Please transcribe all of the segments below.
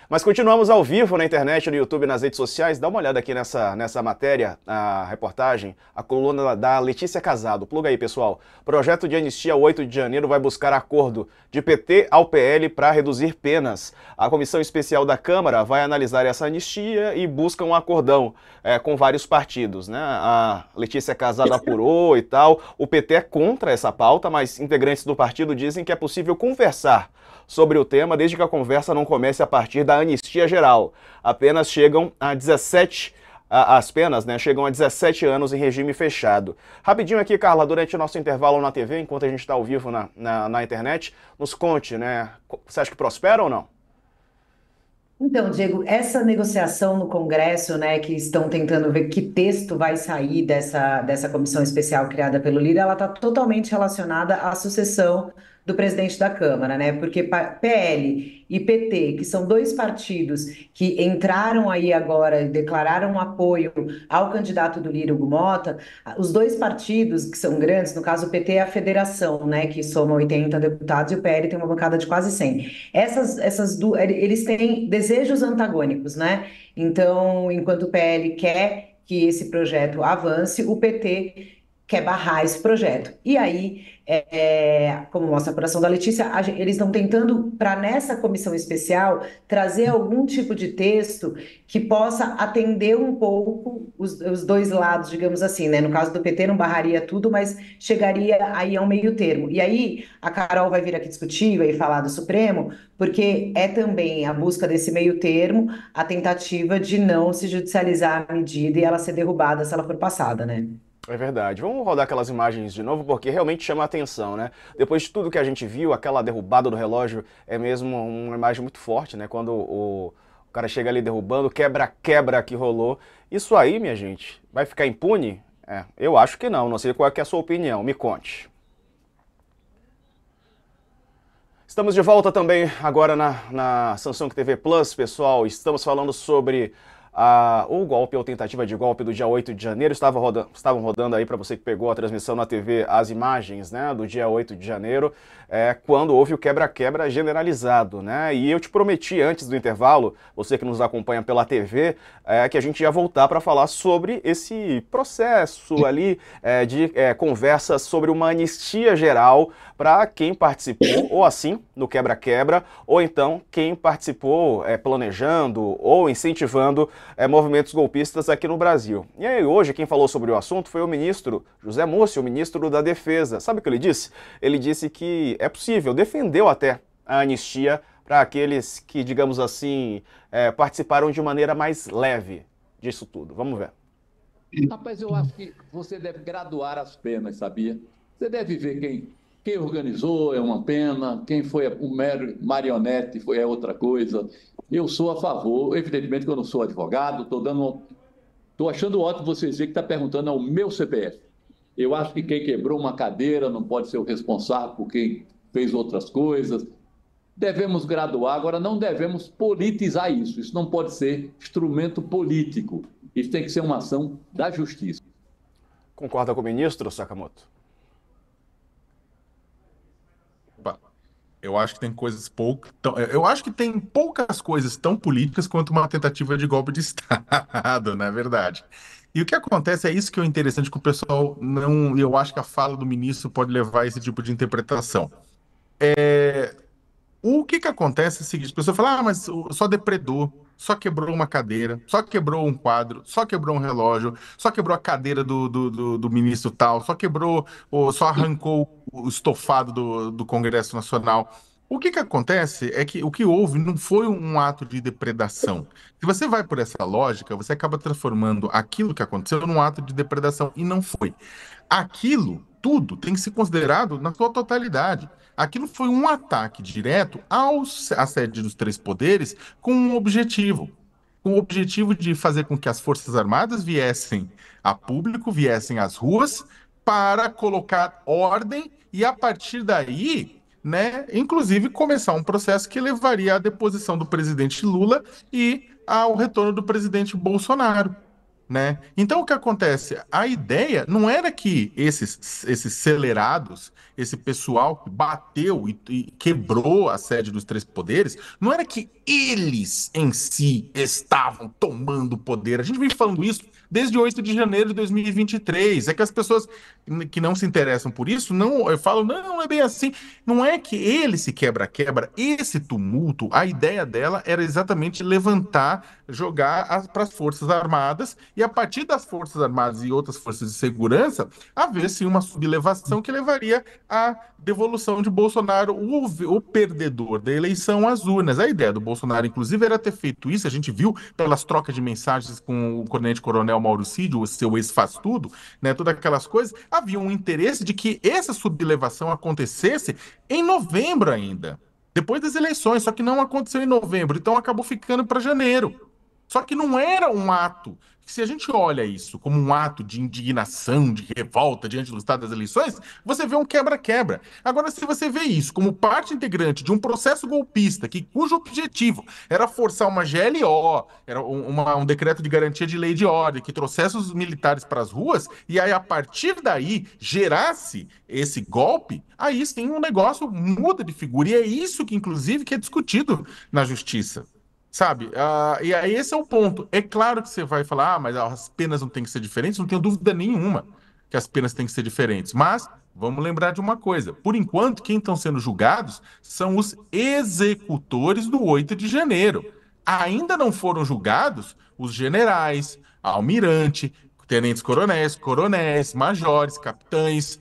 Mas continuamos ao vivo na internet, no YouTube, nas redes sociais. Dá uma olhada aqui nessa matéria, a reportagem, a coluna da Letícia Casado. Pluga aí, pessoal. Projeto de anistia 8 de janeiro vai buscar acordo de PT ao PL para reduzir penas. A comissão especial da Câmara vai analisar essa anistia e busca um acordão com vários partidos, né? A Letícia Casado apurou e tal. O PT é contra essa pauta, mas integrantes do partido dizem que é possível conversar sobre o tema, desde que a conversa não comece a partir da anistia geral. Apenas chegam a 17, as penas, né, chegam a 17 anos em regime fechado. Rapidinho aqui, Carla, durante o nosso intervalo na TV, enquanto a gente está ao vivo na internet, nos conte, né, você acha que prospera ou não? Então, Diego, essa negociação no Congresso, né, que estão tentando ver que texto vai sair dessa comissão especial criada pelo Lira, ela está totalmente relacionada à sucessão do presidente da Câmara, né? Porque PL e PT, que são dois partidos que entraram aí agora e declararam um apoio ao candidato do Lira, Hugo Mota, os dois partidos que são grandes, no caso o PT é a federação, né, que soma 80 deputados, e o PL tem uma bancada de quase 100. Eles têm desejos antagônicos, né? Então, enquanto o PL quer que esse projeto avance, o PT quer barrar esse projeto. E aí, como mostra a apuração da Letícia, eles estão tentando, para nessa comissão especial, trazer algum tipo de texto que possa atender um pouco os dois lados, digamos assim, né? No caso do PT, não barraria tudo, mas chegaria aí a um meio termo. E aí, a Carol vai vir aqui discutir, vai falar do Supremo, porque é também a busca desse meio termo, a tentativa de não se judicializar a medida e ela ser derrubada se ela for passada, né? É verdade. Vamos rodar aquelas imagens de novo, porque realmente chama a atenção, né? Depois de tudo que a gente viu, aquela derrubada do relógio é mesmo uma imagem muito forte, né? Quando o cara chega ali derrubando, quebra-quebra que rolou. Isso aí, minha gente, vai ficar impune? Eu acho que não. Não sei qual é, que é a sua opinião. Me conte. Estamos de volta também agora na Samsung TV Plus, pessoal. Estamos falando sobre o golpe ou tentativa de golpe do dia 8 de janeiro. Estavam rodando aí, para você que pegou a transmissão na TV, as imagens, né, do dia 8 de janeiro, quando houve o quebra-quebra generalizado, né? E eu te prometi antes do intervalo, você que nos acompanha pela TV, que a gente ia voltar para falar sobre esse processo ali de conversa sobre uma anistia geral para quem participou, ou assim, no quebra-quebra, ou então quem participou planejando ou incentivando movimentos golpistas aqui no Brasil. E aí hoje quem falou sobre o assunto foi o ministro José Múcio, o ministro da Defesa. Sabe o que ele disse? Ele disse que é possível, defendeu até a anistia para aqueles que, digamos assim, participaram de maneira mais leve disso tudo. Vamos ver. Rapaz, eu acho que você deve graduar as penas, sabia? Você deve ver quem organizou é uma pena, quem foi o mero marionete é outra coisa. Eu sou a favor, evidentemente que eu não sou advogado, estou achando ótimo você dizer que está perguntando ao meu CPF. Eu acho que quem quebrou uma cadeira não pode ser o responsável por quem fez outras coisas. Devemos graduar, agora não devemos politizar isso. Isso não pode ser instrumento político. Isso tem que ser uma ação da justiça. Concorda com o ministro, Sakamoto? Opa, eu acho que tem coisas poucas. Eu acho que tem poucas coisas tão políticas quanto uma tentativa de golpe de Estado, na verdade. E o que acontece é isso que é interessante que o pessoal não. Eu acho que a fala do ministro pode levar a esse tipo de interpretação. O que que acontece é o seguinte: a pessoa fala, mas só depredou, só quebrou uma cadeira, só quebrou um quadro, só quebrou um relógio, só quebrou a cadeira do ministro tal, só quebrou, ou só arrancou o estofado do Congresso Nacional. O que que acontece é que o que houve não foi um ato de depredação. Se você vai por essa lógica, você acaba transformando aquilo que aconteceu num ato de depredação, e não foi. Aquilo, tudo, tem que ser considerado na sua totalidade. Aquilo foi um ataque direto à sede dos três poderes com o objetivo de fazer com que as Forças Armadas viessem a público, viessem às ruas para colocar ordem e, a partir daí, né, inclusive começar um processo que levaria à deposição do presidente Lula e ao retorno do presidente Bolsonaro, né? Então, o que acontece? A ideia não era que esses celerados, esse pessoal que bateu e quebrou a sede dos três poderes, não era que eles em si estavam tomando poder. A gente vem falando isso desde 8 de janeiro de 2023. É que as pessoas que não se interessam por isso não falam, não é bem assim. Não é que ele se quebra-quebra. Esse tumulto, a ideia dela era exatamente levantar, jogar para as Forças Armadas e a partir das Forças Armadas e outras forças de segurança, haver sim uma sublevação que levaria à devolução de Bolsonaro, o perdedor da eleição, às urnas. A ideia do Bolsonaro, inclusive, era ter feito isso. A gente viu pelas trocas de mensagens com o tenente-coronel Mauro Cid, o seu ex-faz-tudo, né, todas aquelas coisas. Havia um interesse de que essa sublevação acontecesse em novembro ainda, depois das eleições, só que não aconteceu em novembro, então acabou ficando para janeiro. Só que não era um ato. Se a gente olha isso como um ato de indignação, de revolta diante do estado das eleições, você vê um quebra-quebra. Agora, se você vê isso como parte integrante de um processo golpista, cujo objetivo era forçar uma GLO, era um decreto de garantia de lei de ordem, que trouxesse os militares para as ruas, e aí, a partir daí, gerasse esse golpe, aí sim o negócio muda de figura. E é isso que, inclusive, que é discutido na justiça. Sabe? E aí esse é o ponto. É claro que você vai falar, mas as penas não têm que ser diferentes, não tenho dúvida nenhuma que as penas têm que ser diferentes. Mas vamos lembrar de uma coisa: por enquanto, quem estão sendo julgados são os executores do 8 de janeiro. Ainda não foram julgados os generais, almirante, tenentes-coronéis, majores, capitães,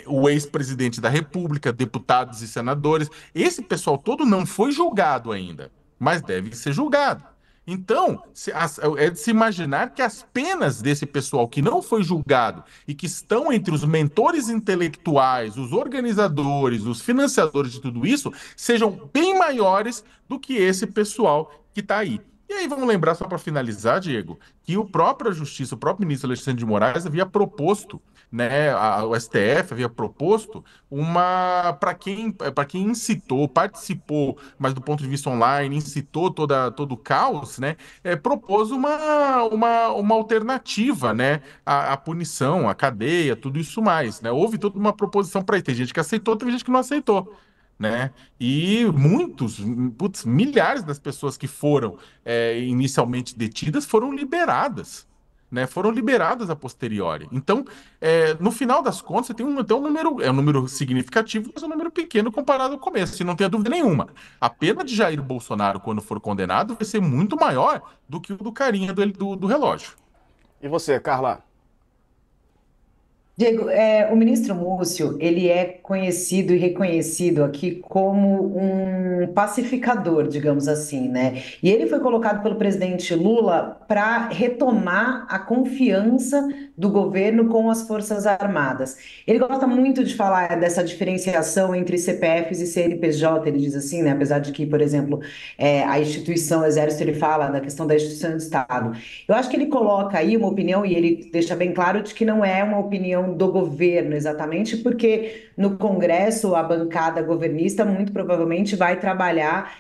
o ex-presidente da República, deputados e senadores. Esse pessoal todo não foi julgado ainda, mas deve ser julgado. Então, é de se imaginar que as penas desse pessoal que não foi julgado e que estão entre os mentores intelectuais, os organizadores, os financiadores de tudo isso, sejam bem maiores do que esse pessoal que está aí. E aí vamos lembrar, só para finalizar, Diego, que o próprio Justiça, o próprio ministro Alexandre de Moraes havia proposto, né, o STF havia proposto uma, para quem incitou, participou, mas do ponto de vista online, incitou todo o caos, né, propôs uma alternativa, né, à punição, à cadeia, tudo isso mais, né? Houve toda uma proposição para isso. Tem gente que aceitou, tem gente que não aceitou, né? E muitos, putz, milhares das pessoas que foram inicialmente detidas foram liberadas, né? Foram liberadas a posteriori. Então, no final das contas, você tem um número, um número significativo, mas um número pequeno comparado ao começo, e não tenha dúvida nenhuma. A pena de Jair Bolsonaro, quando for condenado, vai ser muito maior do que o do carinha do relógio. E você, Carla? Diego, o ministro Múcio, ele é conhecido e reconhecido aqui como um pacificador, digamos assim, né? E ele foi colocado pelo presidente Lula para retomar a confiança do governo com as Forças Armadas. Ele gosta muito de falar dessa diferenciação entre CPFs e CNPJ, ele diz assim, né? Apesar de que, por exemplo, a instituição, o Exército, ele fala da questão da instituição de Estado. Eu acho que ele coloca aí uma opinião, e ele deixa bem claro de que não é uma opinião do governo exatamente, porque no Congresso a bancada governista muito provavelmente vai trabalhar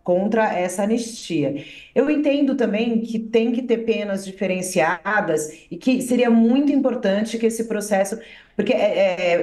contra essa anistia. Eu entendo também que tem que ter penas diferenciadas e que seria muito importante que esse processo, porque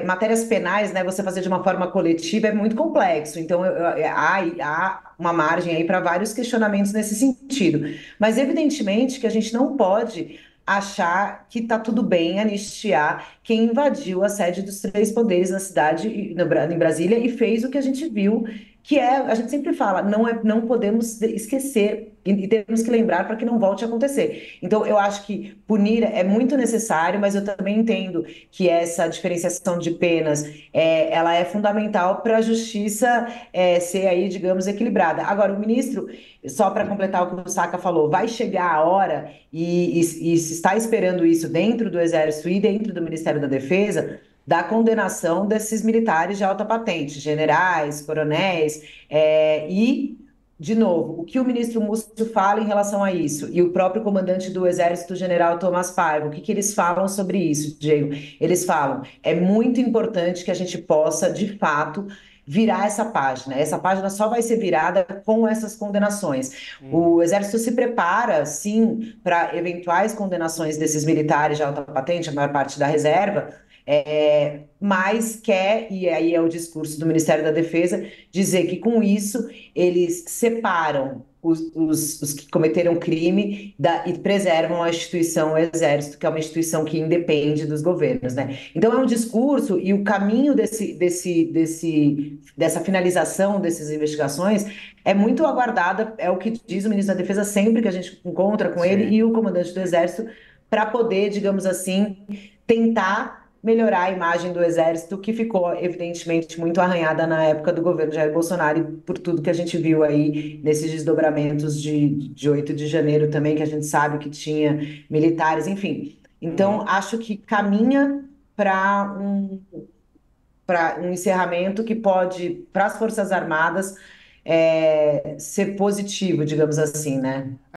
matérias penais, né, você fazer de uma forma coletiva é muito complexo, então há uma margem aí para vários questionamentos nesse sentido. Mas evidentemente que a gente não pode achar que está tudo bem anistiar quem invadiu a sede dos três poderes na cidade, em Brasília, e fez o que a gente viu, que a gente sempre fala, não podemos esquecer e temos que lembrar para que não volte a acontecer. Então, eu acho que punir é muito necessário, mas eu também entendo que essa diferenciação de penas, ela é fundamental para a justiça ser aí, digamos, equilibrada. Agora, o ministro, só para completar o que o Saca falou, vai chegar a hora, e se está esperando isso dentro do Exército e dentro do Ministério da Defesa, da condenação desses militares de alta patente, generais, coronéis, de novo, o que o ministro Múcio fala em relação a isso? E o próprio comandante do Exército, general Tomás Paiva, o que eles falam sobre isso, Diego? Eles falam, é muito importante que a gente possa, de fato, virar essa página. Essa página só vai ser virada com essas condenações. O Exército se prepara, sim, para eventuais condenações desses militares de alta patente, a maior parte da reserva, Mas quer, e aí é o discurso do Ministério da Defesa, dizer que com isso eles separam os que cometeram crime e preservam a instituição, o Exército, que é uma instituição que independe dos governos, né? Então é um discurso e o caminho dessa finalização dessas investigações é muito aguardada, é o que diz o ministro da Defesa sempre que a gente encontra com ele Sim. e o comandante do Exército, para poder, digamos assim, tentar melhorar a imagem do Exército, que ficou evidentemente muito arranhada na época do governo Jair Bolsonaro, e por tudo que a gente viu aí nesses desdobramentos de 8 de janeiro também, que a gente sabe que tinha militares, enfim. Então, Uhum. acho que caminha para um encerramento que pode, para as Forças Armadas, ser positivo, digamos assim, né?